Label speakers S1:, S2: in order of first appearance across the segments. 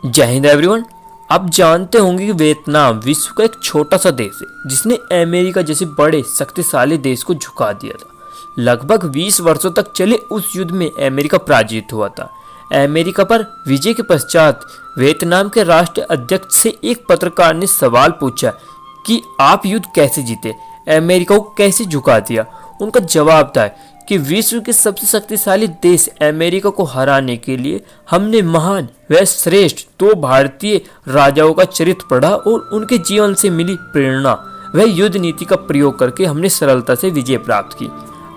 S1: जय हिंद एवरीवन। आप जानते होंगे कि वियतनाम विश्व का एक छोटा सा देश है जिसने अमेरिका जैसे बड़े शक्तिशाली देश को झुका दिया था। लगभग 20 वर्षों तक चले उस युद्ध में अमेरिका पराजित हुआ था। अमेरिका पर विजय के पश्चात वियतनाम के राष्ट्र अध्यक्ष से एक पत्रकार ने सवाल पूछा कि आप युद्ध कैसे जीते, अमेरिका को कैसे झुका दिया। उनका जवाब था कि विश्व के सबसे शक्तिशाली देश अमेरिका को हराने के लिए हमने महान व श्रेष्ठ दो भारतीय राजाओं का चरित्र पढ़ा और उनके जीवन से मिली प्रेरणा व युद्ध नीति का प्रयोग करके हमने सरलता से विजय प्राप्त की।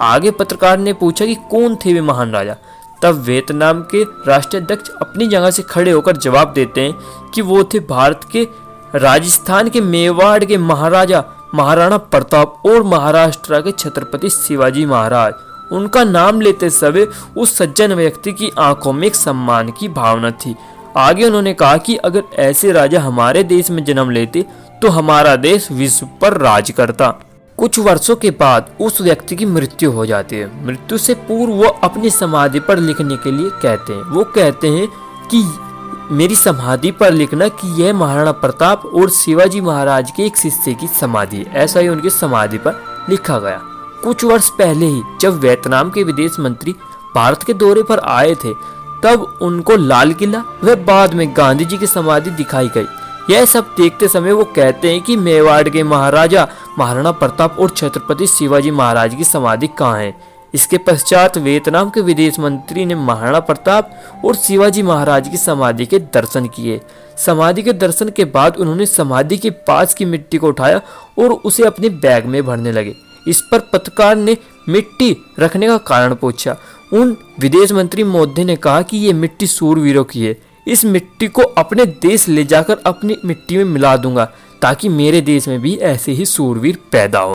S1: आगे पत्रकार ने पूछा कि कौन थे वे महान राजा। तब वियतनाम के राष्ट्राध्यक्ष अपनी जगह से खड़े होकर जवाब देते हैं कि वो थे भारत के राजस्थान के मेवाड़ के महाराजा महाराणा प्रताप और महाराष्ट्र के छत्रपति शिवाजी महाराज। उनका नाम लेते समय उस सज्जन व्यक्ति की आंखों में एक सम्मान की भावना थी। आगे उन्होंने कहा कि अगर ऐसे राजा हमारे देश में जन्म लेते तो हमारा देश विश्व पर राज करता। कुछ वर्षों के बाद उस व्यक्ति की मृत्यु हो जाती है। मृत्यु से पूर्व वो अपनी समाधि पर लिखने के लिए कहते हैं। वो कहते हैं कि मेरी समाधि पर लिखना कि यह महाराणा प्रताप और शिवाजी महाराज के एक शिष्य की समाधि है। ऐसा ही उनकी समाधि पर लिखा गया। कुछ वर्ष पहले ही जब वियतनाम के विदेश मंत्री भारत के दौरे पर आए थे तब उनको लाल किला व बाद में गांधी जी की समाधि दिखाई गई। यह सब देखते समय वो कहते हैं कि मेवाड़ के महाराजा महाराणा प्रताप और छत्रपति शिवाजी महाराज की समाधि कहाँ है। इसके पश्चात वियतनाम के विदेश मंत्री ने महाराणा प्रताप और शिवाजी महाराज की समाधि के दर्शन किए। समाधि के दर्शन के बाद उन्होंने समाधि के पास की मिट्टी को उठाया और उसे अपने बैग में भरने लगे। इस पर पत्रकार ने मिट्टी रखने का कारण पूछा। उन विदेश मंत्री मोदी ने कहा कि ये मिट्टी सूरवीरों की है। इस मिट्टी को अपने देश ले जाकर अपनी मिट्टी में मिला दूंगा ताकि मेरे देश में भी ऐसे ही सूरवीर पैदा हो।